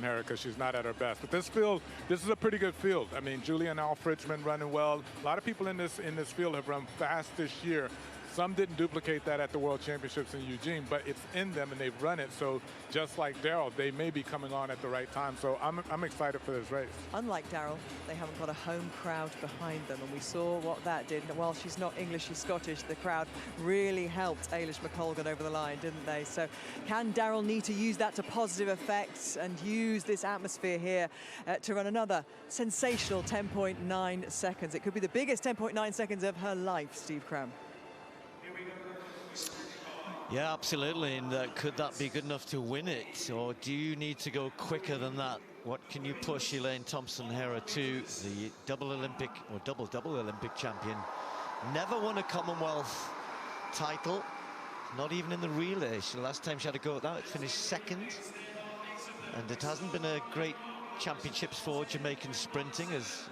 Thompson-Herah because she's not at her best. But this field, this is a pretty good field. I mean, Julien Alfred's been running well. A lot of people in this field have run fast this year. Some didn't duplicate that at the World Championships in Eugene, but it's in them and they've run it. So just like Daryll, they may be coming on at the right time. So I'm excited for this race. Unlike Daryll, they haven't got a home crowd behind them, and we saw what that did. While she's not English, she's Scottish, the crowd really helped Eilish McColgan over the line, didn't they? So can Daryll Neita use that to positive effect and use this atmosphere here to run another sensational 10.9 seconds? It could be the biggest 10.9 seconds of her life, Steve Cram. Yeah, absolutely. And could that be good enough to win it? Or do you need to go quicker than that? What can you push Elaine Thompson-Herah to? The double Olympic or double Olympic champion. Never won a Commonwealth title, not even in the relay. The last time she had a go at that, it finished second. And it hasn't been a great championships for Jamaican sprinting, as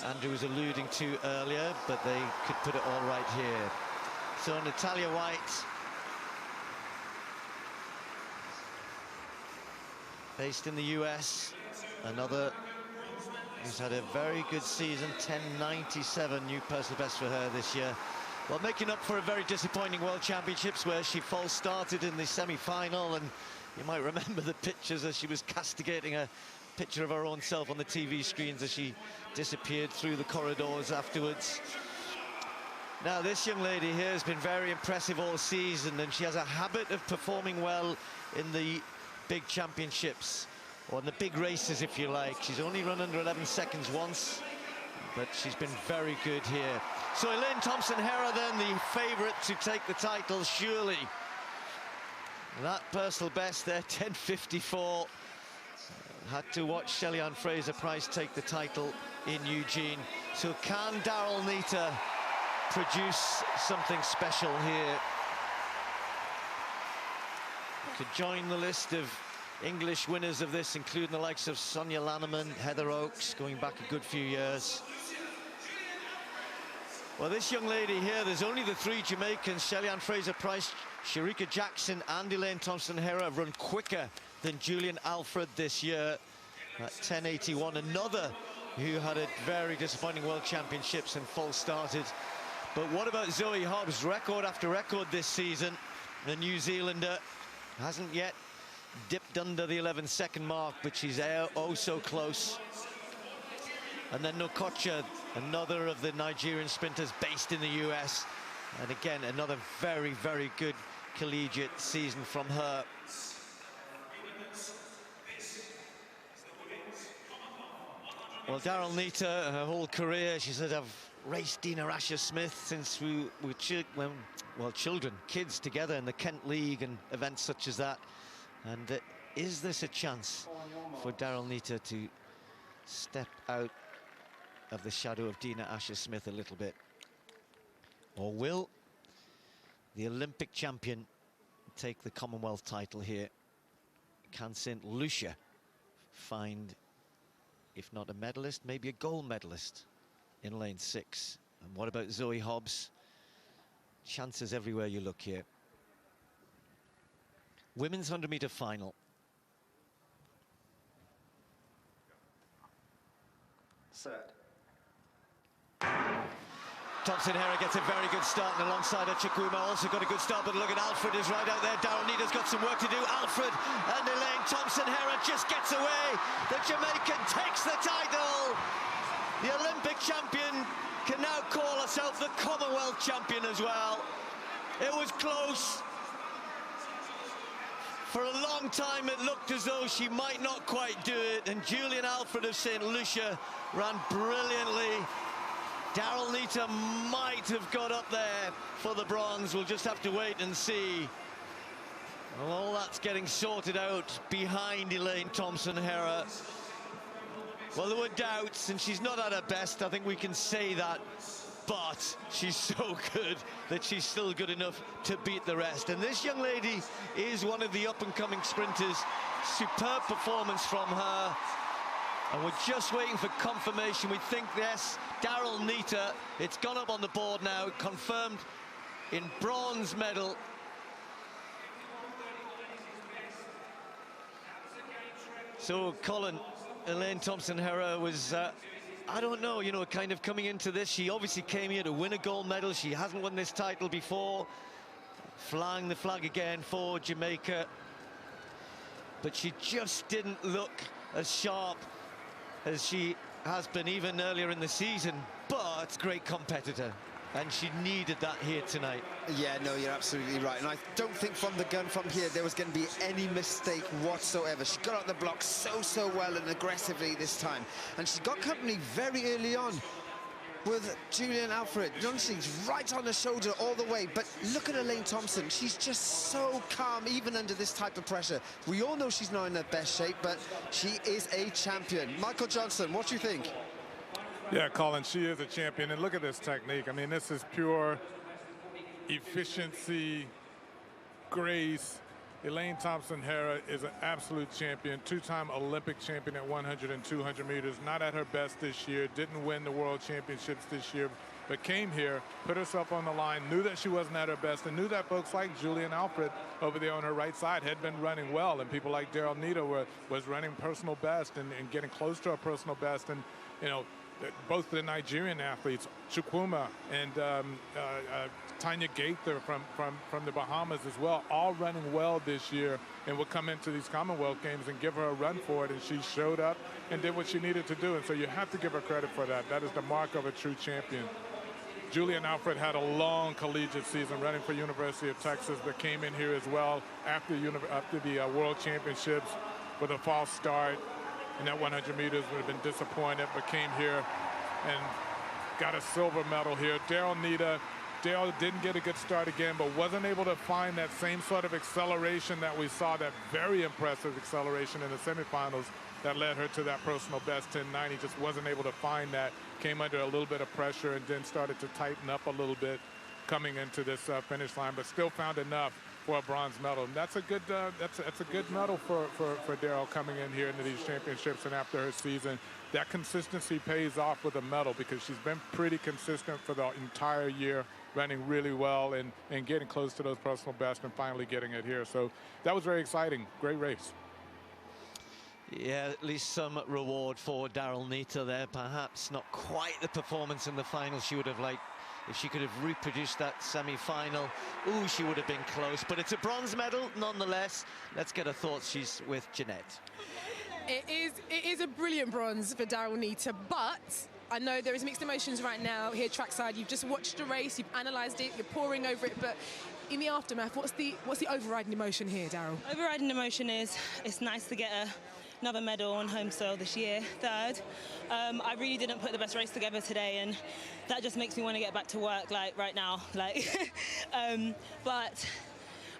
Andrew was alluding to earlier, but they could put it all right here. So Natalia White, based in the US, another who's had a very good season, 10.97 new personal best for her this year. Well, making up for a very disappointing World Championships where she false started in the semi-final, and you might remember the pictures as she was castigating a picture of her own self on the TV screens as she disappeared through the corridors afterwards. Now, this young lady here has been very impressive all season, and she has a habit of performing well in the big championships, or in the big races, if you like. She's only run under 11 seconds once, but she's been very good here. So Elaine Thompson-Herah then the favourite to take the title, surely. That personal best there, 10.54. Had to watch Shelly-Ann Fraser-Pryce take the title in Eugene. So can Daryll Neita produce something special here to join the list of English winners of this, including the likes of Sonia Lanneman, Heather Oakes, going back a good few years? Well, this young lady here, there's only the three Jamaicans, Shelly-Ann Fraser-Pryce, Shericka Jackson and Elaine Thompson-Herah, have run quicker than Julien Alfred this year at 10.81. Another who had a very disappointing World Championships and false started. But what about Zoe Hobbs? Record after record this season. The New Zealander hasn't yet dipped under the 11-second mark, but she's oh so close. And then Nokocha, another of the Nigerian sprinters based in the US. And again, another very, very good collegiate season from her. Well, Daryll Neita, her whole career, she said, I've raced Dina Asher-Smith since we were children, kids together in the Kent League and events such as that. And is this a chance for Daryll Neita to step out of the shadow of Dina Asher-Smith a little bit? Or will the Olympic champion take the Commonwealth title here? Can St. Lucia find, if not a medalist, maybe a gold medalist in lane 6? And what about Zoe Hobbs? Chances everywhere you look here. Women's 100-meter final. Set. Thompson-Herah gets a very good start, and alongside her Chukwuma also got a good start, but look at Alfred is right out there. Daryll Neita's got some work to do. Alfred and Elaine Thompson-Herah just gets away. The Jamaican takes the title. The Olympic champion can now call herself the Commonwealth champion as well. It was close. For a long time it looked as though she might not quite do it, and Julien Alfred of St. Lucia ran brilliantly. Daryll Neita might have got up there for the bronze. We'll just have to wait and see. Well, all that's getting sorted out behind Elaine Thompson-Herah. Well, there were doubts, and she's not at her best, I think we can say that. But she's so good that she's still good enough to beat the rest. And this young lady is one of the up-and-coming sprinters. Superb performance from her. And we're just waiting for confirmation. We think, yes, Daryll Neita, it's gone up on the board now, confirmed in bronze medal. So, Colin, Elaine Thompson-Herah was, I don't know, you know, kind of coming into this. She obviously came here to win a gold medal. She hasn't won this title before. Flying the flag again for Jamaica. But she just didn't look as sharp as she has been even earlier in the season. But great competitor. And she needed that here tonight. Yeah, no, you're absolutely right. And I don't think from the gun from here there was going to be any mistake whatsoever. She got out the block so well and aggressively this time. And she got company very early on with Julien Alfred. Honestly, she's right on the shoulder all the way. But look at Elaine Thompson. She's just so calm, even under this type of pressure. We all know she's not in her best shape, but she is a champion. Michael Johnson, what do you think? Yeah, Colin, she is a champion. And look at this technique. I mean, this is pure efficiency, grace. Elaine Thompson-Herah is an absolute champion, two-time Olympic champion at 100 and 200 meters. Not at her best this year, didn't win the world championships this year, but came here, put herself on the line, knew that she wasn't at her best, and knew that folks like Julien Alfred over there on her right side had been running well, and people like Daryll Neita was running personal best and getting close to her personal best. And, you know, both the Nigerian athletes, Chukwuma and Tanya Gaither from the Bahamas as well, all running well this year and will come into these Commonwealth Games and give her a run for it. And she showed up and did what she needed to do. And so you have to give her credit for that. That is the mark of a true champion. Julien Alfred had a long collegiate season running for University of Texas, but came in here as well after the World Championships with a false start. And that 100 meters would have been disappointed, but came here and got a silver medal here. Daryll didn't get a good start again, but wasn't able to find that same sort of acceleration that we saw, that very impressive acceleration in the semifinals that led her to that personal best 10.90. Just wasn't able to find that. Came under a little bit of pressure and then started to tighten up a little bit coming into this finish line, but still found enough for a bronze medal. And that's a good medal for Daryll coming in here into these championships. And after her season, that consistency pays off with a medal, because she's been pretty consistent for the entire year, running really well and getting close to those personal bests and finally getting it here. So that was very exciting. Great race. Yeah, at least some reward for Daryll Neita there. Perhaps not quite the performance in the final she would have liked. If she could have reproduced that semi-final, ooh, she would have been close. But it's a bronze medal nonetheless. Let's get her thoughts. She's with Jeanette. It is a brilliant bronze for Daryll Neita, but I know there is mixed emotions right now here trackside. You've just watched the race, you've analysed it, you're poring over it, but in the aftermath, what's the overriding emotion here, Daryll? Overriding emotion is it's nice to get another medal on home soil this year, third. I really didn't put the best race together today, and that just makes me want to get back to work, like, right now. Like, but,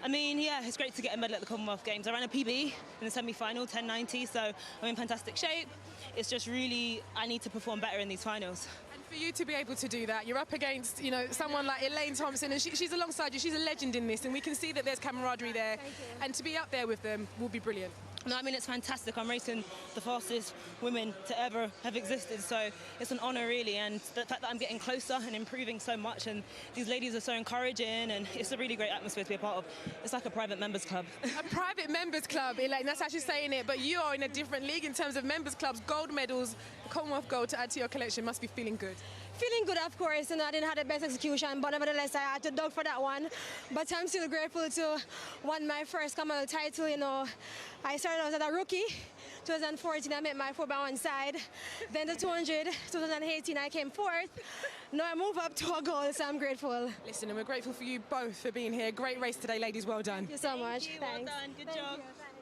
I mean, yeah, it's great to get a medal at the Commonwealth Games. I ran a PB in the semi-final, 10.90, so I'm in fantastic shape. It's just really, I need to perform better in these finals. And for you to be able to do that, you're up against, you know, someone like Elaine Thompson, and she's alongside you. She's a legend in this, and we can see that there's camaraderie there. And to be up there with them will be brilliant. No, I mean, it's fantastic. I'm racing the fastest women to ever have existed, so it's an honour, really, and the fact that I'm getting closer and improving so much, and these ladies are so encouraging, and it's a really great atmosphere to be a part of. It's like a private members club. A private members club, Elaine, that's actually saying it, but you are in a different league in terms of members clubs. Gold medals, Commonwealth gold to add to your collection, must be feeling good. Feeling good, of course, and I didn't have the best execution, but nevertheless I had to dug for that one. But I'm still grateful to win my first Commonwealth title. You know, I started out as a rookie. 2014 I made my 4x1 side. Then the 200, 2018 I came fourth. Now I move up to a gold, so I'm grateful. Listen, and we're grateful for you both for being here. Great race today, ladies. Well done. Thank you so much. Thank you. Well done. Good job. Thank you.